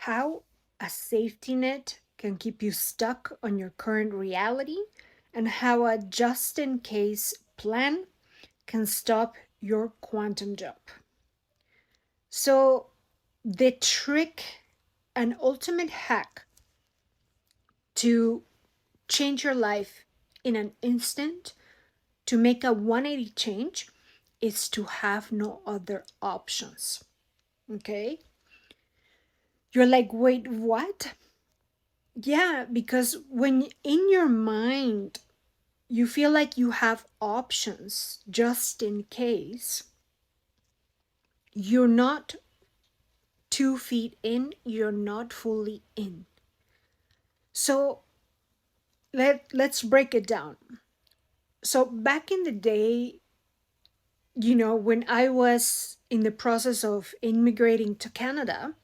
how a safety net can keep you stuck on your current reality, and how a just in case plan can stop your quantum jump. So, the trick and ultimate hack to change your life in an instant, to make a 180 change, is to have no other options. Okay? You're like, wait, what? Yeah, because when in your mind you feel like you have options just in case, you're not 2 feet in, you're not fully in. So let's break it down. So back in the day, when I was in the process of immigrating to Canada,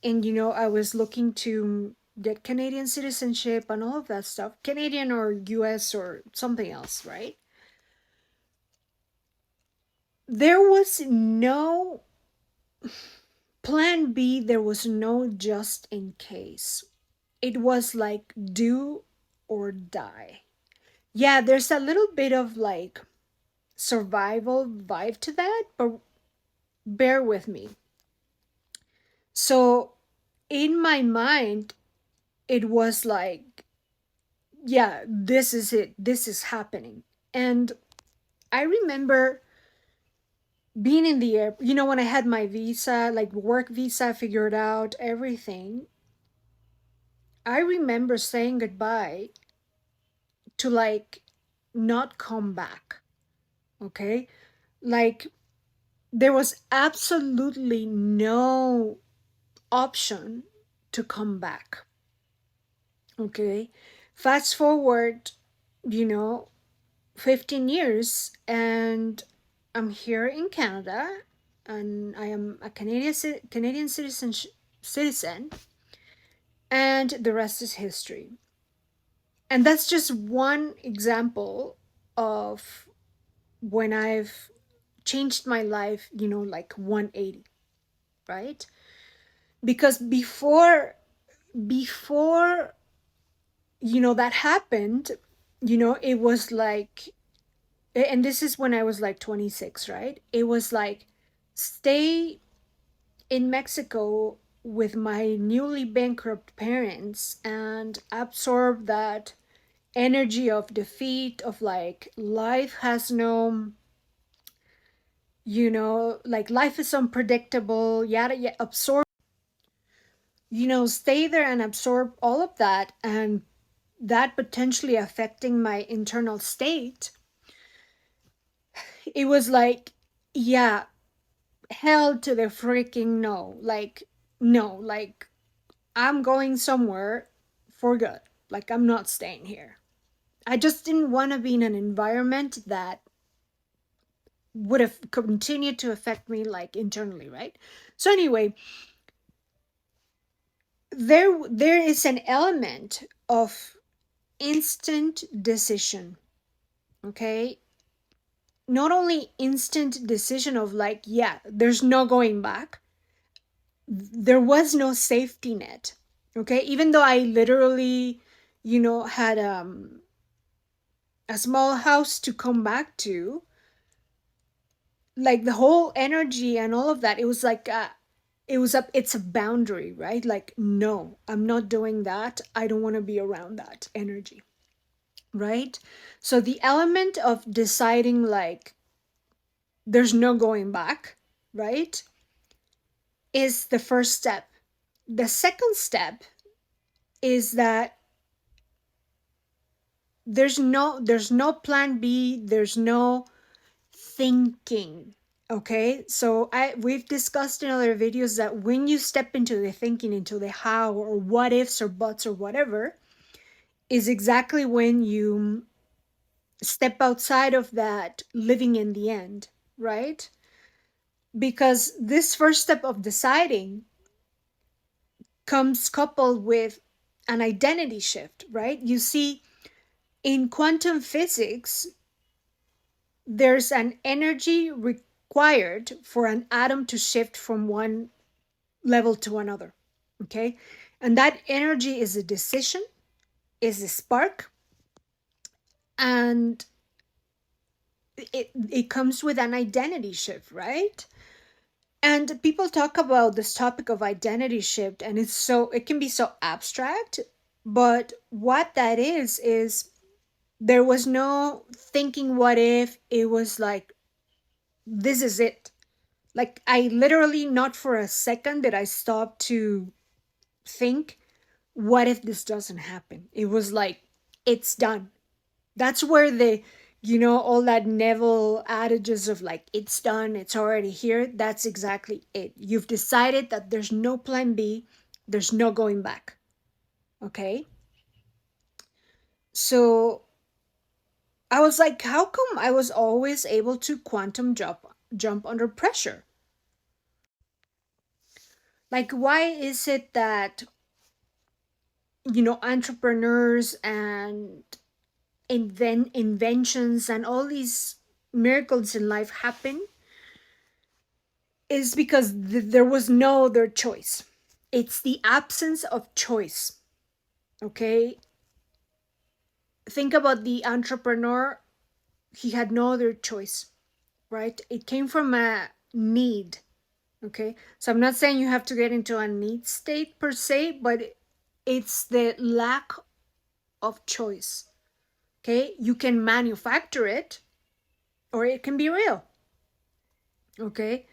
and I was looking to get Canadian citizenship and all of that stuff, Canadian or US or something else, right? There was no plan B, there was no just in case. It was like do or die. Yeah, there's a little bit of like survival vibe to that, but bear with me. So, in my mind, it was like, yeah, this is it, this is happening. And I remember being in the air, when I had my visa, like work visa figured out, everything. I remember saying goodbye to like not come back. Okay. Like there was absolutely no option to come back. Okay. Fast forward, you know, 15 years, and I'm here in Canada, and I am a Canadian citizen, and the rest is history. And that's just one example of when I've changed my life, like 180, right? Because before that happened, it was like, and this is when I was like 26, right? It was like stay in Mexico with my newly bankrupt parents and absorb that energy of defeat, of like life has no, like life is unpredictable, yada yada, absorb, stay there and absorb all of that, and that potentially affecting my internal state. It was like, yeah, hell to the freaking no. Like, no, like, I'm going somewhere for good. Like, I'm not staying here. I just didn't want to be in an environment that would have continued to affect me, like, internally, right? So, anyway, there is an element of instant decision, okay? Not only instant decision of like, yeah, there's no going back, there was no safety net. Okay, even though I literally had a small house to come back to, like the whole energy and all of that, it was like it's a boundary, right? Like, no, I'm not doing that, I don't want to be around that energy, right? So the element of deciding like there's no going back, right, is the first step. The second step is that there's no plan B, there's no thinking. Okay? So we've discussed in other videos that when you step into the thinking, into the how or what ifs or buts or whatever, is exactly when you step outside of that living in the end, right? Because this first step of deciding comes coupled with an identity shift, right? You see, in quantum physics, there's an energy required for an atom to shift from one level to another. Okay. And that energy is a decision, is a spark, and it comes with an identity shift, right? And people talk about this topic of identity shift, and it can be so abstract. But what that is there was no thinking what if. It was like, this is it. Like, I literally, not for a second did I stop to think, what if this doesn't happen? It was like, it's done. That's where all that Neville adages of like, it's done, it's already here. That's exactly it. You've decided that there's no plan B, there's no going back. Okay. So I was like, how come I was always able to quantum jump under pressure? Like, why is it that entrepreneurs and inventions and all these miracles in life happen? Is because there was no other choice. It's the absence of choice. Okay. Think about the entrepreneur. He had no other choice, right? It came from a need. Okay. So I'm not saying you have to get into a need state per se, but it's the lack of choice. Okay. You can manufacture it, or it can be real. Okay.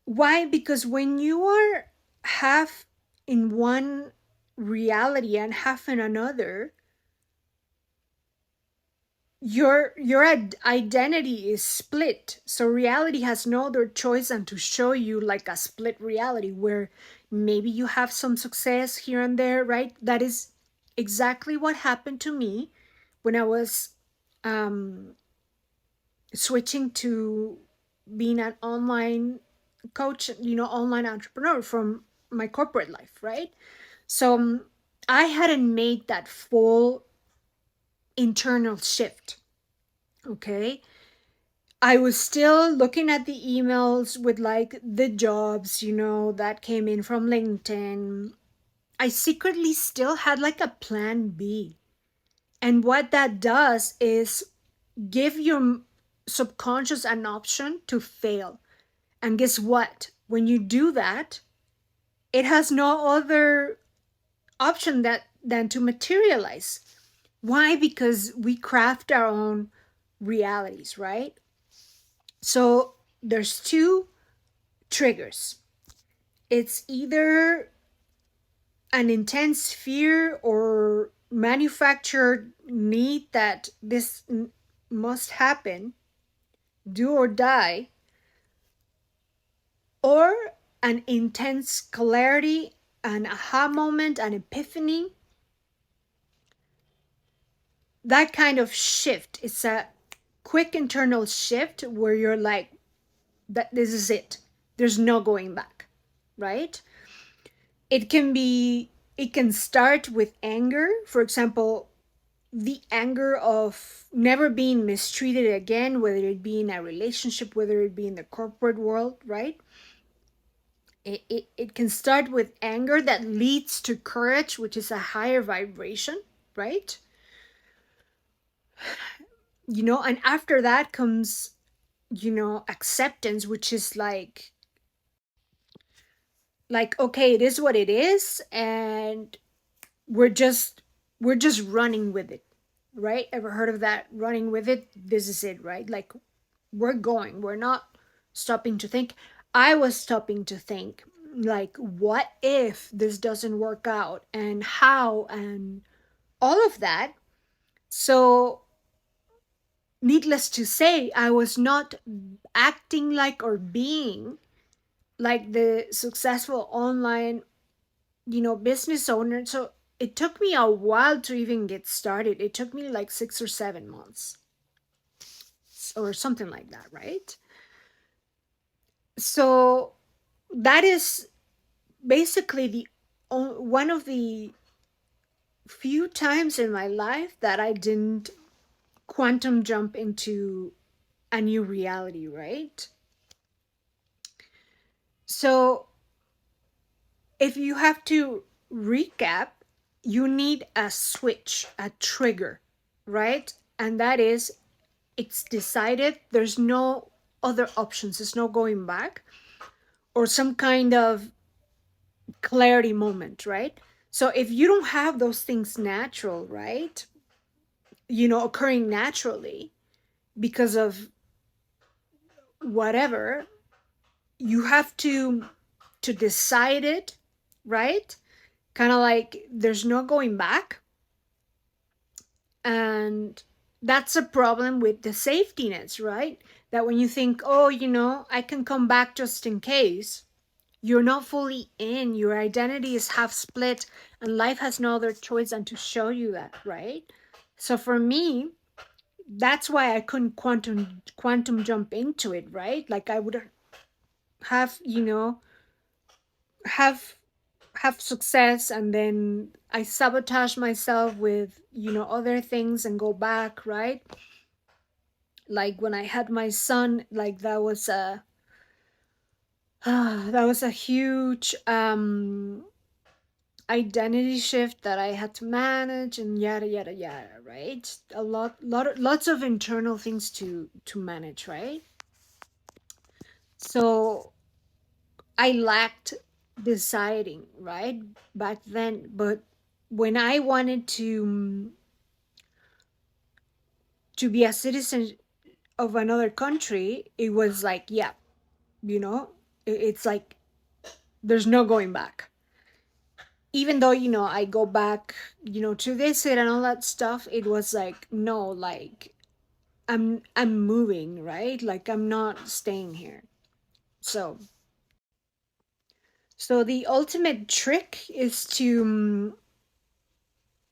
Why? Because when you are half in one reality and half in another, your identity is split. So reality has no other choice than to show you like a split reality where maybe you have some success here and there, right? That is exactly what happened to me when I was um, switching to being an online coach, online entrepreneur from my corporate life, right? So I hadn't made that full internal shift. Okay. I was still looking at the emails with like the jobs, that came in from LinkedIn. I secretly still had like a plan B. And what that does is give your subconscious an option to fail. And guess what? When you do that, it has no other option than to materialize. Why? Because we craft our own realities, right? So there's two triggers. It's either an intense fear or manufactured need that this must happen, do or die, or an intense clarity, an aha moment, an epiphany. That kind of shift, it's a quick internal shift where you're like, that this is it, there's no going back, right? It can start with anger, for example, the anger of never being mistreated again, whether it be in a relationship, whether it be in the corporate world, right? It can start with anger that leads to courage, which is a higher vibration, right? And after that comes acceptance, which is like, okay, it is what it is, and we're just we're just running with it, right? Ever heard of that? Running with it, this is it, right? Like, we're not stopping to think. I was stopping to think, like, what if this doesn't work out, and how, and all of that. So needless to say, I was not acting like or being like the successful online business owner. So it took me a while to even get started. It took me like 6 or 7 months or something like that, right? So that is basically one of the few times in my life that I didn't quantum jump into a new reality, right? So if you have to recap, you need a switch, a trigger, right? And that is, it's decided, there's no other options, there's no going back, or some kind of clarity moment, right? So if you don't have those things natural, right? Occurring naturally because of whatever, you have to decide it, right? Kind of like there's no going back. And that's a problem with the safety nets, right? That when you think, oh, I can come back just in case, you're not fully in. Your identity is half split, and life has no other choice than to show you that, right? So for me, that's why I couldn't quantum jump into it, right? Like I would have, have have success, and then I sabotage myself with, other things and go back, right? Like when I had my son, like that was a that was a huge identity shift that I had to manage, and yada yada yada, right? Lots of internal things to manage, right? So I lacked deciding, right, back then. But when I wanted to be a citizen of another country, it was like, yeah, you know, it's like there's no going back. Even though, I go back, to visit and all that stuff, it was like, no, like I'm moving, right? Like I'm not staying here. So the ultimate trick is to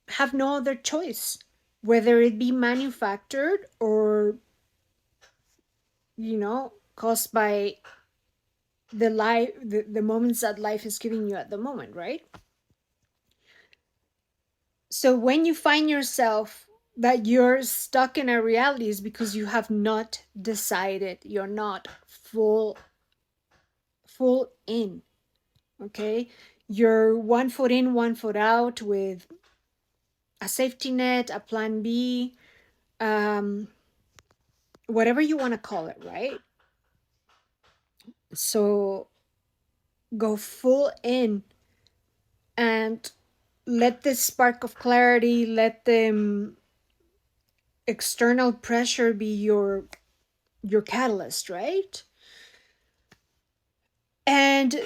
have no other choice, whether it be manufactured or, caused by the moments that life is giving you at the moment, right? So when you find yourself that you're stuck in a reality, is because you have not decided, you're not full in. Okay, you're 1 foot in, 1 foot out, with a safety net, a plan B, um whatever you want to call it, right? So go full in, and let this spark of clarity, let them external pressure be your catalyst, right? And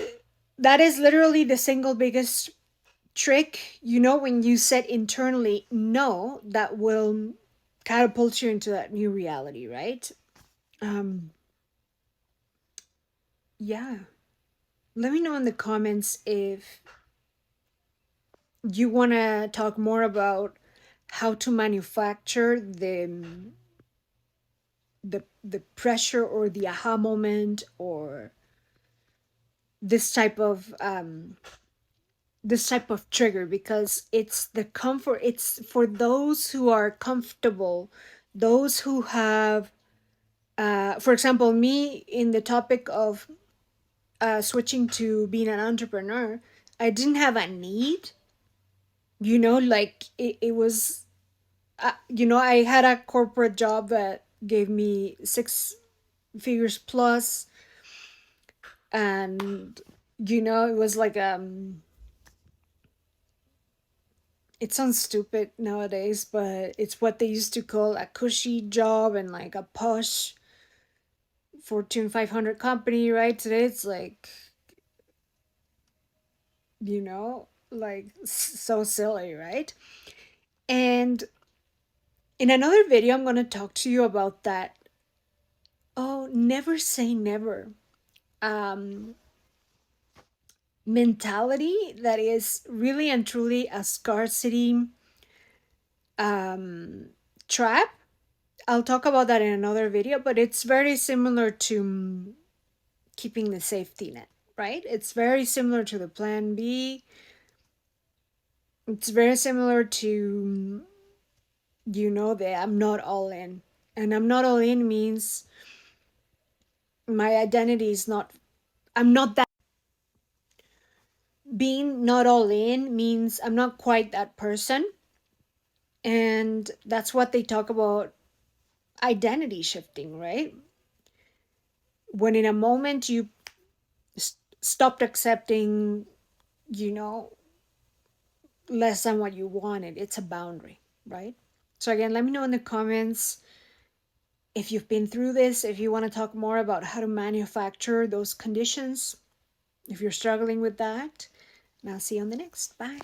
that is literally the single biggest trick, when you set internally no, that will catapult you into that new reality, right? um yeah, let me know in the comments if you want to talk more about how to manufacture the pressure or the aha moment, or this type of trigger, because it's the comfort, it's for those who are comfortable, those who have for example, me, in the topic of switching to being an entrepreneur, I didn't have a need, like it was I had a corporate job that gave me 6 figures plus, and it was like it sounds stupid nowadays, but it's what they used to call a cushy job, and like a posh Fortune 500 company, right? Today it's like, like so silly, right? And in another video, I'm going to talk to you about that. Oh, never say never. Um, Mentality that is really and truly a scarcity um, trap. I'll talk about that in another video, but it's very similar to keeping the safety net, right? It's very similar to the plan B. It's very similar to, that I'm not all in. And I'm not all in means my identity is not, I'm not Being not all in means I'm not quite that person. And that's what they talk about identity shifting, right? When in a moment you stopped accepting, you know, less than what you wanted, it's a boundary, right? So, again, let me know in the comments if you've been through this, if you want to talk more about how to manufacture those conditions, if you're struggling with that. And I'll see you on the next. Bye.